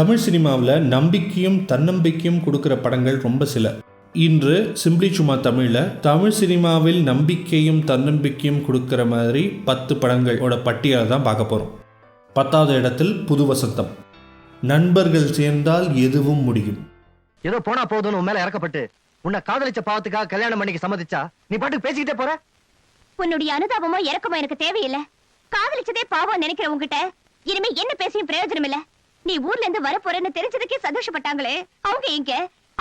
தமிழ் சினிமாவில் நம்பிக்கையும் தன்னம்பிக்கையும் கொடுக்குற படங்கள் ரொம்ப சில. இன்று சிம்பிளி சும்மா தமிழில் தமிழ் சினிமாவில் நம்பிக்கையும் தன்னம்பிக்கையும் கொடுக்குற மாதிரி 10 படங்களோட பட்டியலை தான் பார்க்க போகிறோம். 10வது இடத்தில் புது வசந்தம். நண்பர்கள் சேர்ந்தால் எதுவும் முடியும். ஏதோ போனா போதும்னு உன் மேல இறக்கப்பட்டு உன்னை காதலிச்ச பாவத்துக்காக கல்யாணம் பண்ணிக்க சம்மதிச்சா நீ பாட்டுக்கு பேசிக்கிட்டே போற. உன்னுடைய அனுதாபமோ இறக்கமோ எனக்கு தேவையில்லை. காதலிச்சதே பாவம் நினைக்கிற உங்ககிட்ட இனிமே என்ன பேசியும் பிரயோஜனம் இல்ல. நீ ஊர்ல இருந்து வர போறேன்னு தெரிஞ்சதுக்கே சந்தோஷப்பட்டாங்களே, அவங்க எங்க?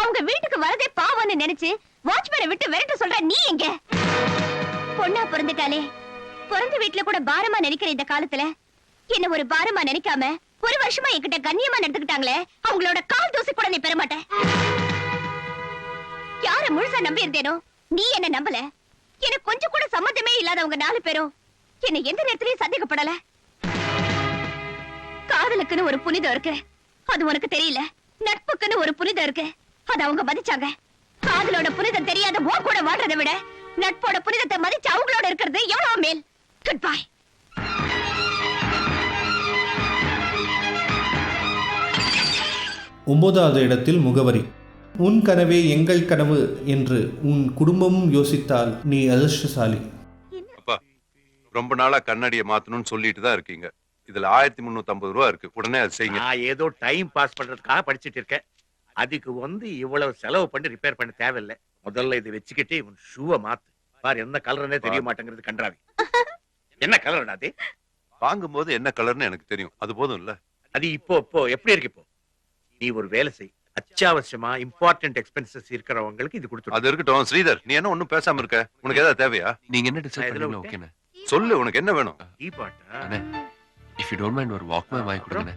அவங்க வீட்டுக்கு வரதே பாவம்னு நினைச்சு வாட்ச்மேனை விட்டு விரட்ட சொல்ற நீ எங்க? பொண்ணா பிறந்துட்டாலே பிறந்த வீட்டுல கூட பாரமா நினைக்கிற இந்த காலத்துல என்ன ஒரு பாரமா நினைக்காம ஒரு வருஷமா என்கிட்ட கண்ணியமா நடந்துக்கிட்டாங்களே, அவங்களோட கால் தூசி கூட நீ பெற மாட்ட. யார முழுசா நம்பி இருந்தேனோ நீ என்ன நம்பல. எனக்கு கொஞ்சம் கூட சம்மந்தமே இல்லாதவங்க 4 பேரும் என்ன எந்த நேரத்திலயும் சந்தேகப்படல. காதலுக்குன்னு ஒரு புனிதம் இருக்கு, அது உனக்கு தெரியல. நட்புக்குன்னு ஒரு புனிதம் இருக்கு, அது அவங்க மதிச்சாங்க. காதலோட புனிதம் தெரியாத உன் கூட வாழ்றதை விட நட்போட புனிதத்தை மதிச்சு அவங்களோட இருக்கிறது எவ்வளவு மேல். Good bye. ஒன்பதாவது இடத்தில் முகவரி. உன் கனவே எங்கள் கனவு என்று உன் குடும்பமும் யோசித்தால் நீ அதிர்ஷ்டசாலி. அப்பா, ரொம்ப நாளா கண்ணாடியை மாத்தணும்னு சொல்லிட்டு தான் இருக்கீங்க. இதுல 1350 ரூபா இருக்கு, உடனே அது செய்யுங்க. நான் ஏதோ டைம் பாஸ் பண்றதுக்காக படிச்சுட்டு இருக்கேன். அதுக்கு இவ்வளவு செலவு பண்ணி ரிப்பேர் பண்ண தேவையில்லை. முதல்ல இதை வச்சுக்கிட்டு இவன் ஷூவை மாத்து. பாரு என்ன கலர்னே தெரிய மாட்டேங்கிறது கன்றாவி. என்ன கலர் அது? வாங்கும்போது என்ன கலர்னு எனக்கு தெரியும், அது போதும் இல்ல. அது இப்போ எப்படி இருக்கு? இப்போ நீ ஒரு வேலை செய், அத்தியாவசியமா இம்பார்ட்டன்ட் எக்ஸ்பென்சஸ் இருக்கிறவங்களுக்கு இது கொடுத்து. அது இருக்கட்டும். ஸ்ரீதர், நீ என்ன ஒண்ணும் பேசாம இருக்க? உனக்கு ஏதாவது தேவையா? நீங்க என்ன டிசைட் பண்ணீங்க? ஓகேண்ணே. சொல்லு, உனக்கு என்ன வேணும்? டீ பாட்டா? அண்ணே, இஃப் யூ டோன்ட் மைண்ட் ஒரு வாக்மேன் வாங்கி கொடுங்க.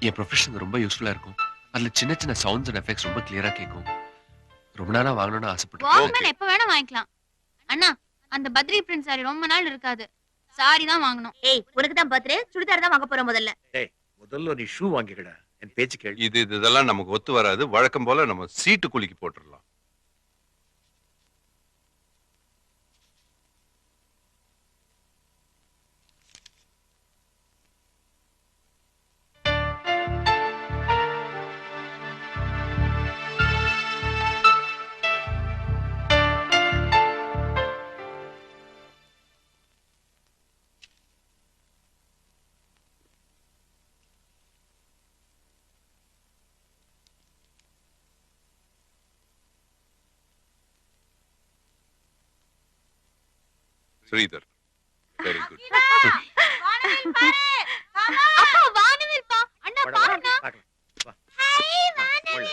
என் ப்ரொஃபஷனுக்கு ரொம்ப யூஸ்ஃபுல்லா இருக்கும். அதுல சின்ன சின்ன சவுண்ட்ஸ் அண்ட் எஃபெக்ட்ஸ் ரொம்ப கிளியரா கேட்கும். ரொம்ப நாளா வாங்கணும்னு ஆசைப்பட்டேன். வாக்மேன் எப்ப வேணா வாங்கிக்கலாம். அண்ணா, அந்த பத்ரி பிரிண்ட் சாரி ரொம்ப நாள் இருக்காது. சாரி தான் வாங்கணும். ஏய், உனக்கு தான் பர்த்டே, சுடிதார் தான் வாங்க போறோம் முதல்ல. டேய், முதல்ல நீ ஷூ வாங்கிக்கடா. என் பேச்சு கேளு. இதெல்லாம் நமக்கு ஒத்து வராது. வழக்கம் போல நம்ம சீட்டு குலுக்கி போட்டுடலாம். Sridhar, very good. அப்பா வானவில் பா. அண்ணா பாருங்க. ஹாய் வானவில்.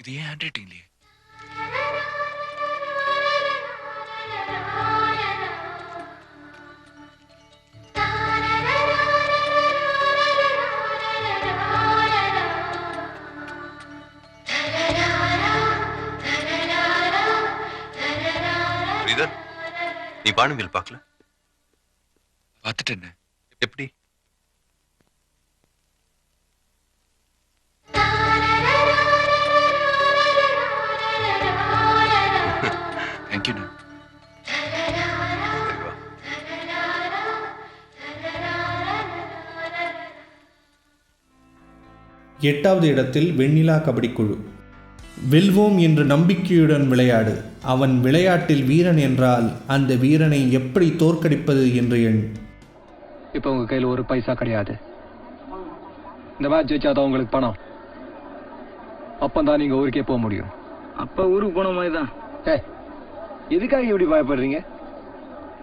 இது ஏன் ஹேண்ட் ரைட்டிங்லயே? நீ வானவில் பார்க்கல? பார்த்துட்டேன். எப்படி? தேங்க்யூ. 8வது இடத்தில் வெண்ணிலா கபடி குழு. வெல்வோம் என்ற நம்பிக்கையுடன் விளையாடு. அவன் விளையாட்டில் வீரன் என்றால் அந்த வீரனை எப்படி தோற்கடிப்பது என்று எண். இப்ப உங்க கையில ஒரு பைசா கிடையாது. இந்த மேட்ச் ஜெயிச்சாதான் உங்களுக்கு பணம். அப்பந்தான் நீங்க ஊருக்கே போக முடியும். அப்ப ஊருக்கு போன மாதிரிதான். எதுக்காக இப்படி பயப்படுறீங்க?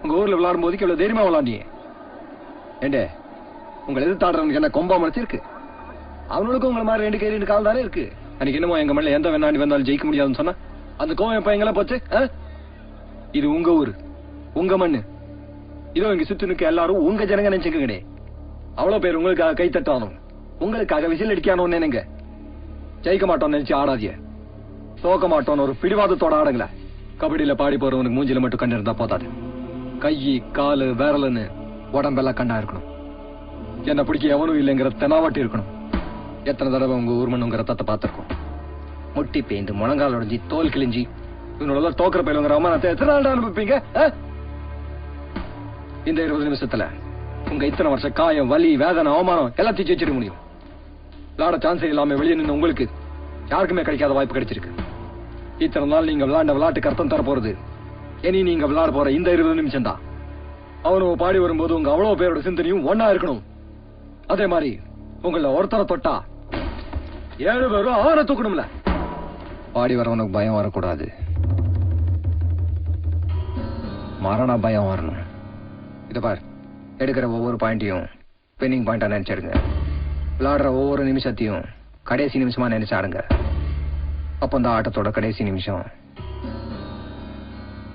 உங்க ஊர்ல விளையாடும் போது இவ்வளவு தைரியமா விளையாண்டீங்க. ஏண்டே, உங்களை எதிர்த்தாடுறவனுக்கு என்ன கொம்பா முளைச்சிருக்கு? அவனுக்கும் உங்களை மாதிரி 2 கை 2 கால் தானே இருக்கு. அன்னைக்கு என்னமோ எங்க மேல எந்த வேணாண்டி வந்தாலும் ஜெயிக்க முடியாதுன்னு சொன்னா அந்த கோவம் எப்ப எங்கெல்லாம் போச்சு? இது உங்க ஊரு, உங்க மண்ணு. இதோ இங்க சுத்தி நிக்க எல்லாரும் உங்க ஜனங்க நினைச்சுக்கங்கடே. அவ்வளவு பேர் உங்களுக்காக கை தட்டானும், உங்களுக்காக விசில் அடிக்கானு நினைங்க. ஜெயிக்க மாட்டோம்னு நினைச்சு ஆடாதிய. தோக்க மாட்டோம்னு ஒரு பிடிவாதத்தோட ஆடுங்கள. கபடியில பாடி போறவனுக்கு மூஞ்சில மட்டும் கண்ணு இருந்தா போதாது. கை காலு விரலுன்னு உடம்பெல்லாம் கண்ணா இருக்கணும். என்ன பிடிக்க எவனும் இல்லைங்கிற தெனாவாட்டி இருக்கணும். எத்தனை தடவை உங்க ஊர் மண்ணுங்கிற தத்தை பார்த்திருக்கோம். முட்டி பேந்து முழங்கால் உடைஞ்சி தோல் கிழிஞ்சி இவனோட தோக்குற பயிலுங்கிற அவமானத்தை எத்தனை நாள் அனுப்பிப்பீங்க? இந்த 20 நிமிஷத்துல உங்க இத்தனை வருஷ காயம், வலி, வேதனை, அவமானம் எல்லாத்தையும் ஜெயிச்சிட முடியும். விளையாட சான்ஸ் இல்லாம வெளியே நின்று உங்களுக்கு யாருக்குமே கிடைக்காத வாய்ப்பு கிடைச்சிருக்கு. இத்தனை நாள் நீங்க விளையாண்ட விளையாட்டுக்கு அர்த்தம் தர போறது இனி நீங்க விளையாட போற இந்த 20 நிமிஷம் தான். அவனும் பாடி வரும்போது உங்க அவ்வளவு பேரோட சிந்தனையும் ஒன்னா இருக்கணும். அதே மாதிரி உங்கள ஒருத்தரை தொட்டா 7 பேரும் அவரை தூக்கணும்ல. பாடி வரவனுக்கு பயம் வரக்கூடாது, மரண பயம் வரணும். இத பார், எடுக்கிற ஒவ்வொரு பாயிண்டையும் பென்னிங் பாயிண்டா நினைச்சிடுங்க. விளையாடுற ஒவ்வொரு நிமிஷத்தையும் கடைசி நிமிஷமா நினைச்சாடுங்க. அப்போ இந்த ஆட்டத்தோட கடைசி நிமிஷம்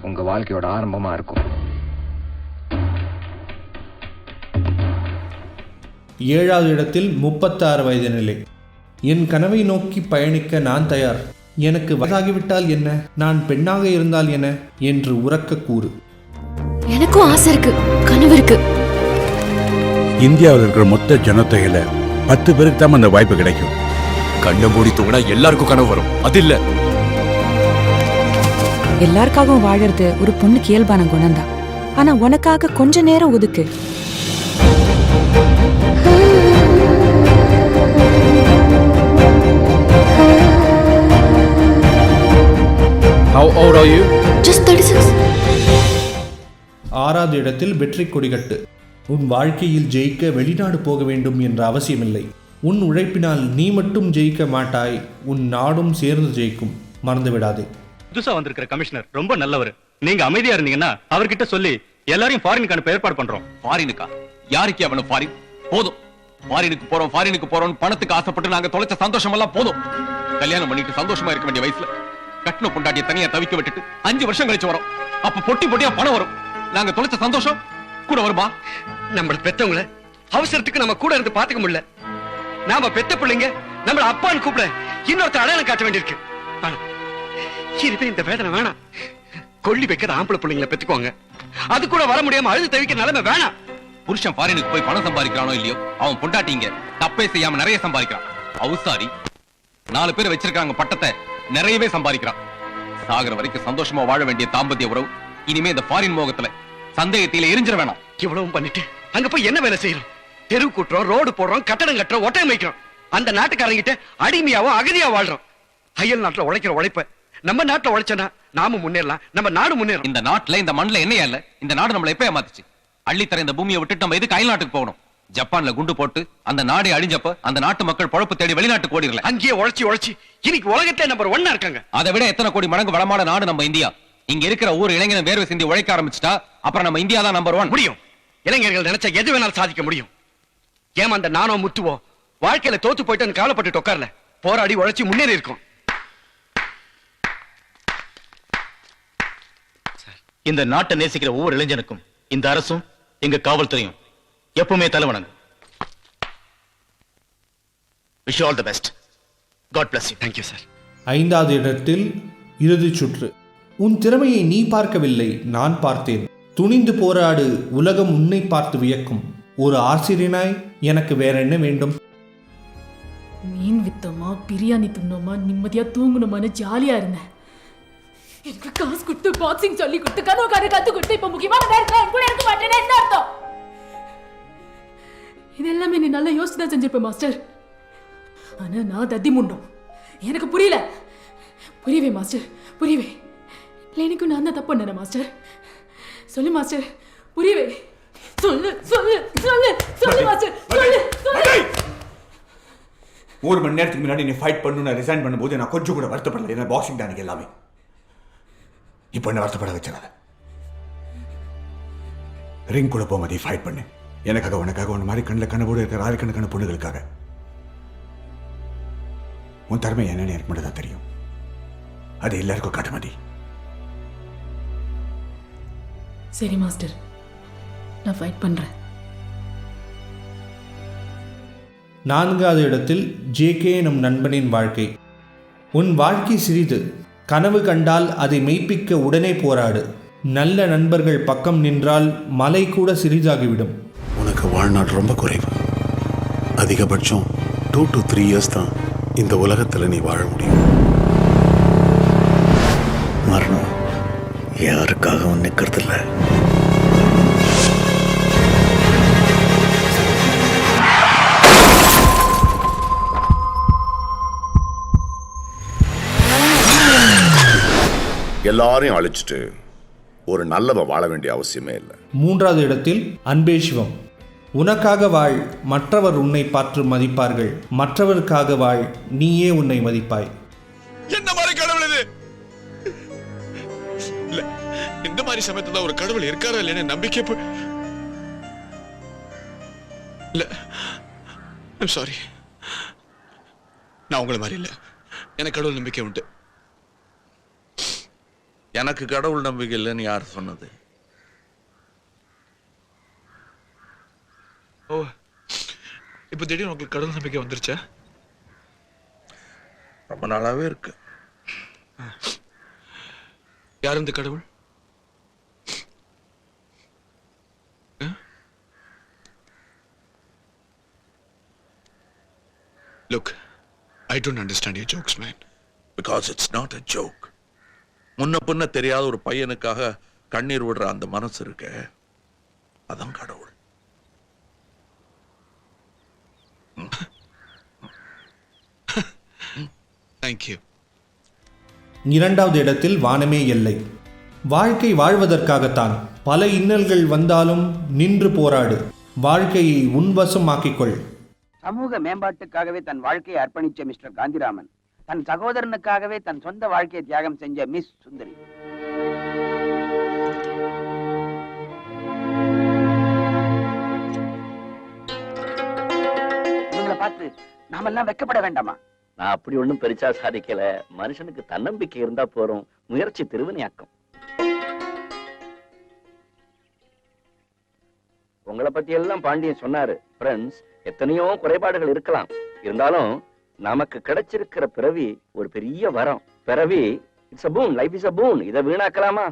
உங்க வாழ்க்கையோட ஆரம்பமா இருக்கும். 7வது இடத்தில் 36 வயது நிலை. என் கனவை நோக்கி பயணிக்க நான் தயார். எனக்கு வயதாகிவிட்டால் என்ன, நான் பெண்ணாக இருந்தால் என்ன என்று உரக்க கூறு. எனக்கும் ஆசை இருக்கு, கனவு இருக்கு. இந்தியாவில் இருக்கிற மொத்த ஜனத்தொகையில 10 பேருக்கு தான் அந்த வாய்ப்பு கிடைக்கும். கண்ணை மூடி தூங்கினா எல்லாருக்கும் கனவு வரும், அது இல்ல. எல்லாருக்காகவும் வாழறது ஒரு பொண்ணுக்கு இயல்பான குணம்தான். ஆனா உனக்காக கொஞ்ச நேரம் ஒதுக்கு. How old are you? Just 36. 6வது இடத்தில் வெற்றி கொடிகட்டு. உன் வாழ்க்கையில் ஜெயிக்க வெளிநாடு போக வேண்டும் என்ற அவசியமில்லை. உன் உழைப்பினால் நீ மட்டும் ஜெயிக்க மாட்டாய், உன் நாடும் சேர்ந்து ஜெயிக்கும். மறந்து விடாதே. புதுசா வந்திருக்கிற கமிஷனர் ரொம்ப நல்லவர். நீங்க அமைதியா இருந்தீங்கன்னா அவர்கிட்ட சொல்லி எல்லாரையும் ஃபாரினுக்கு அனுப்ப ஏற்பாடு பண்றோம். ஃபாரினுக்கா? யாருக்கு அவனு ஃபாரின்? போதும், ஃபாரினுக்கு போறோம் பணத்துக்கு ஆசைப்பட்டு நாங்க தொலைச்ச சந்தோஷம் எல்லாம் போதும். கல்யாணம் பண்ணிட்டு சந்தோஷமா இருக்க வேண்டிய வயசுல கட்டண பொண்டாட்டிய தனியா தவிக்க விட்டுட்டு 5 வருஷம் கழிச்சு வரோம். அப்ப பொட்டி பொட்டியா பணம் வரும். நாங்க தொலைச்ச சந்தோஷம் கூட வருமா? நம்மள பெத்தவங்கள அவசரத்துக்கு நம்ம கூட இருந்து பாத்துக்க முடியல. நாம பெத்த பிள்ளைங்க நம்மள அப்பான்னு கூப்பிட இன்னொருத்த அடையாளம் காட்ட வேண்டியிருக்கு. இனிமே இந்த வேதனை வேணாம். கொல்லி வைக்கிற ஆம்பளை பிள்ளைங்களை பெத்துக்கோங்க. அது கூட வர முடியாம அழுது தவிக்க நிலைமை வேணாம். புருஷன் ஃபாரினுக்கு போய் பணம் சம்பாதிக்கிறானோ இல்லையோ, அவன் பொண்டாட்டிங்க தப்பே செய்யாம நிறைய சம்பாதிக்கிறான். அவுசாரி 4 பேர் வச்சிருக்காங்க பட்டத்தை, நிறையவே சம்பாதிக்கிறான். சாகர வரைக்கும் சந்தோஷமா வாழ வேண்டிய தாம்பத்திய உறவு இனிமே இந்த ஃபாரின் மோகத்துல சந்தேகத்தில எரிஞ்சிட வேணாம். இவ்வளவும் பண்ணிட்டு அங்க போய் என்ன வேலை செய்யறோம்? தெரு கூட்டுறோம், ரோடு போடுறோம், கட்டடம் கட்டுறோம், ஒட்டகம் வைக்கிறோம். அந்த நாட்டுக்காரங்கிட்ட அடிமையாவும் அகதியா வாழ்றோம். அயல் நாட்டுல உழைக்கிற உழைப்ப நம்ம நாட்டுல உழைச்சனா நாம முன்னேறலாம், நம்ம நாடு முன்னேறும். இந்த நாட்டுல இந்த மண்ணுல என்னையா இல்ல? இந்த நாடு நம்மள எப்ப ஏமாத்துச்சு? அள்ளித்தர இந்த பூமியை விட்டுட்டு நம்ம எதுக்கு அயல் நாட்டுக்கு போகணும்? ஜப்பான்ல குண்டு போட்டு அந்த நாடே அழிஞ்சப்ப அந்த நாட்டு மக்கள் பொழப்பு தேடி வெளிநாட்டுக்கு ஓடிரல. அங்கேயே உழைச்சி இன்னைக்கு உலகத்துல நம்பர் 1 இருக்காங்க. அதை விட எத்தனை கோடி மடங்கு வளமான நாடு நம்ம இந்தியா. இங்க இருக்கிற ஊர் இளைஞன் வேர்வை சிந்தி உழைக்க ஆரம்பிச்சுட்டா அப்புறம் நம்ம இந்தியா தான் நம்பர் 1. முடியும். இளைஞர்கள் நினைச்சா எது வேணாலும் சாதிக்க முடியும். ஏமாந்த நானோ முத்துவோ வாழ்க்கையில தோத்து போயிட்டு கவலைப்பட்டு உட்கார்ல, போராடி உழைச்சி முன்னேறி இருக்கும். இந்த நாட்டை நேசிக்கிற ஒவ்வொரு இளைஞனுக்கும் இந்த அரசும் எங்க காவல்துறையும் எப்பவுமே தலைவணங்கும். Wish you all the best. God bless you. Thank you, sir. 5வது இடத்தில் இறுதிச் சுற்று. உன் திறமையை நீ பார்க்கவில்லை, நான் பார்த்தேன். துணிந்து போராடு, உலகம் உன்னை பார்த்து வியக்கும். ஒரு ஆசிரியனாய் எனக்கு வேற என்ன வேண்டும்? மீன் வித்தோமா, பிரியாணி தின்னோமா, நிம்மதியா தூங்கணுமான்னு ஜாலியா இருந்தேன். எனக்கு காசு கொடுத்து பாக்ஸிங் சொல்லி கொடுத்து கனவு கார கத்து கொடுத்து இப்ப முக்கியமான நேரத்துல கூட இருக்க மாட்டேன்னு என்ன அர்த்தம்? இது எல்லாமே நீ நல்லா யோசிச்சு தான் செஞ்சிருப்ப மாஸ்டர். ஆனா நான் தத்தி முண்டோம். எனக்கு புரியல. புரியவே மாஸ்டர், புரியவே. இல்லை, எனக்கும் நான் தான் தப்பு பண்ணேன் மாஸ்டர். சொல்லு மாஸ்டர், புரியவே. சொல்லு சொல்லு சொல்லு சொல்லு மாஸ்டர், சொல்லு சொல்லு. 1 மணி நேரத்துக்கு முன்னாடி நீ ஃபைட் பண்ணு ரிசைன் பண்ணும்போது நான் கொஞ்சம் கூட வருத்தப்படல. என்ன பாக்ஸிங் தான் எல்லாமே. இப்போ என்ன வருத்தப்பட வச்சிடாத. ரிங் கூட போகும்போது ஃபைட் பண்ணு. எனக்காக, உனக்காக, உன் மாதிரி கண்ணில் கண்ணபோடு இருக்கிற ஆயிரக்கணக்கான பொண்ணுகளுக்காக. உன் திறமை என்னன்னு எனக்கு மட்டும் தான் தெரியும். அது எல்லாருக்கும் காட்ட மாட்டி. சரி மாஸ்டர், நான் ஃபைட் பண்றேன். 4வது இடத்தில் ஜேகே நம் நண்பனின் வாழ்க்கை. உன் வாழ்க்கை சிறிது. கனவு கண்டால் அதை மெய்ப்பிக்க உடனே போராடு. நல்ல நண்பர்கள் பக்கம் நின்றால் மலை கூட சிறிதாகிவிடும். உனக்கு வாழ்நாள் ரொம்ப குறைவு. அதிகபட்சம் 2 to 3 years தான் இந்த உலகத்தில் நீ வாழ முடியும். மரணம் யாருக்காகவும் நிற்கிறதில்ல. எல்லாரையும் அழிச்சிட்டு ஒரு நல்லவன் வாழ வேண்டிய அவசியமே இல்லை. 3வது இடத்தில் அன்பே சிவம். உனக்காக வாழ், மற்றவர் உன்னை பார்த்து மதிப்பார்கள். மற்றவருக்காக வாழ், நீயே உன்னை மதிப்பாய். என்ன மாதிரி கடவுள் இது? இல்ல, இந்த மாதிரி சமயத்துல ஒரு கடவுள் இருக்காரா இல்லைன்னு நம்பிக்கை இல்ல. ஐம் சாரி, நான் உங்களை மாதிரி இல்ல. எனக்கு கடவுள் நம்பிக்கை உண்டு. எனக்கு கடவுள் நம்பிக்கை இல்லைன்னு யார் சொன்னது? ஓ, இப்ப திடீர்னு உங்களுக்கு கடவுள் நம்பிக்கை வந்துருச்சா? ரொம்ப நாளாவே இருக்கு. யார் இந்த கடவுள்? Look, I don't understand your jokes, man. Because it's not a joke. முன்ன பின்ன தெரியாத ஒரு பையனுக்காக கண்ணீர் விடுற அந்த மனசு இருக்க, அதான் கடவுள். Thank you. 2வது இடத்தில் வானமே எல்லை. வாழ்க்கை வாழ்வதற்காகத்தான். பல இன்னல்கள் வந்தாலும் நின்று போராடு. வாழ்க்கையை உன்வசம் ஆக்கிக்கொள். சமூக மேம்பாட்டுக்காகவே தன் வாழ்க்கையை அர்ப்பணிச்ச மிஸ்டர் காந்திராமன் தன் சகோதரனுக்காகவே தன் சொந்த வாழ்க்கையை தியாகம் செஞ்ச மிஸ் சுந்தரி. இவங்களை பார்த்து நாமெல்லாம் வெட்கப்பட வேண்டாமா? நான் அப்படி ஒண்ணும் பெருசா சாதிக்கல. மனுஷனுக்கு தன்னம்பிக்கை இருந்தா போறோம். முயற்சி திருவினையாக்கும். உங்களை பத்தி எல்லாம் பாண்டியன் சொன்னாரு. ஃப்ரெண்ட்ஸ், எத்தனையோ குறைபாடுகள் இருக்கலாம். இருந்தாலும் நமக்கு கிடைச்சிருக்கிற பிறவி ஒரு பெரிய வரம். பிறவி it's a boon, life is a boon. இதை வீணாக்கலாமா?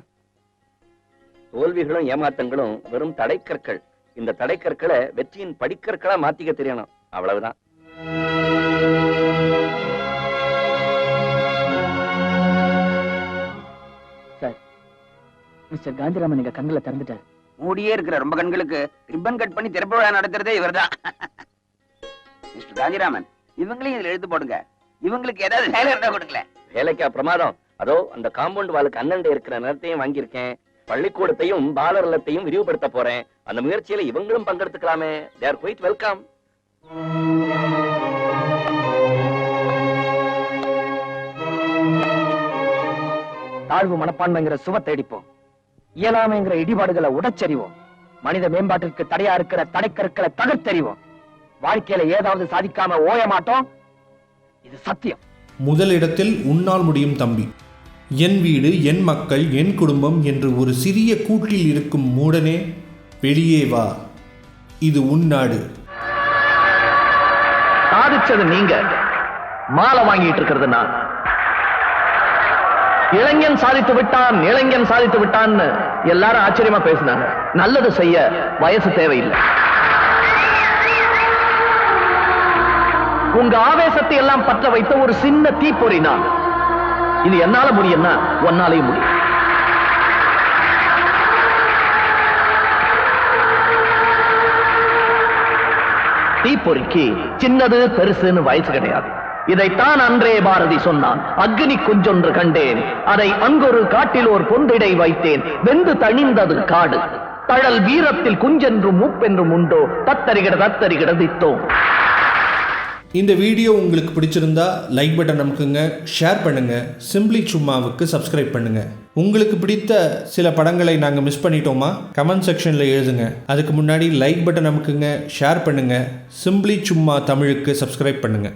தோல்விகளும் ஏமாற்றங்களும் வெறும் தடைக்கற்கள். இந்த தடைக்கற்களை வெற்றியின் படிக்கற்களா மாத்திக்க தெரியணும். அவ்வளவுதான். சார், மிஸ்டர் காந்திராமன் எங்க கண்களை திறந்துட்டார். மூடியே இருக்கிற ரொம்ப கண்களுக்கு ரிப்பன் கட் பண்ணி திறப்பு விழா நடத்துறதே இவர்தான். மிஸ்டர் காந்திராமன், இவங்களையும் இதுல எழுத்து போடுங்க. இவங்களுக்கு ஏதாவது வேலை இருந்தா கொடுங்களேன். வேலைக்கா பிரமாதம்? அதோ அந்த காம்பவுண்ட் வாலுக்கு அண்ணன் இருக்கிற நிலத்தையும் வாங்கியிருக்கேன். பள்ளிக்கூடத்தையும் பாலர் இல்லத்தையும் விரிவுபடுத்த போறேன். அந்த முயற்சியில இவங்களும் பங்கெடுத்துக்கலாமே. they are quite welcome. தாழ்வு மனப்பான்மைங்கிற சுவத்தை அடிப்போம். இயலாமைங்கிற இடிபாடுகளை உடைச்சறிவோம். மனித மேம்பாட்டிற்கு தடையா இருக்கிற தடைக்கற்களை தகர்த்தெறிவோம். வாழ்க்கையில ஏதாவது சாதிக்காம ஓய மாட்டோம். இது சத்தியம். முதலிடத்தில் உன்னால் முடியும் தம்பி. என் வீடு, என் மக்கள், என் குடும்பம் என்று ஒரு சிறிய கூட்டில் இருக்கும் மூடனே, வெளியே வா. இது உன் நாடு. சாதிச்சது நீங்க, மாலை வாங்கிட்டு இருக்கிறது நான். இளைஞன் சாதித்து விட்டான், இளைஞன் சாதித்து விட்டான்னு எல்லாரும் ஆச்சரியமா பேசினாங்க. நல்லது செய்ய வயசு தேவையில்லை. உங்க ஆவேசத்தை எல்லாம் பற்ற வைத்த ஒரு சின்ன தீப்பொறி நான். இது என்னால முடியும்னா உன்னாலையும் முடியும். தீப்பொறிக்கு சின்னது பெருசுன்னு வயசு கிடையாது. இதைத்தான் அன்றே பாரதி சொன்னான். அக்னி குஞ்சொன்று கண்டேன், அதை அங்கொரு காட்டில் ஒரு பொந்திடை வைத்தேன். வெந்து தணிந்தது காடு, தழல் வீரத்தில் குஞ்சென்றும் மூப்பென்றும் உண்டோ, தத்தரிகிட தத்தரிகிட தித்தோம். இந்த வீடியோ உங்களுக்கு பிடிச்சிருந்தா லைக் பட்டன் அமுக்குங்க, ஷேர் பண்ணுங்க, சிம்பிளி சும்மாவுக்கு சப்ஸ்கிரைப் பண்ணுங்க. உங்களுக்கு பிடித்த சில படங்களை நாங்கள் மிஸ் பண்ணிட்டோமா? கமெண்ட் செக்ஷனில் எழுதுங்க. அதுக்கு முன்னாடி லைக் பட்டன் அமுக்குங்க, ஷேர் பண்ணுங்க, சிம்பிளி சும்மா தமிழுக்கு சப்ஸ்கிரைப் பண்ணுங்க.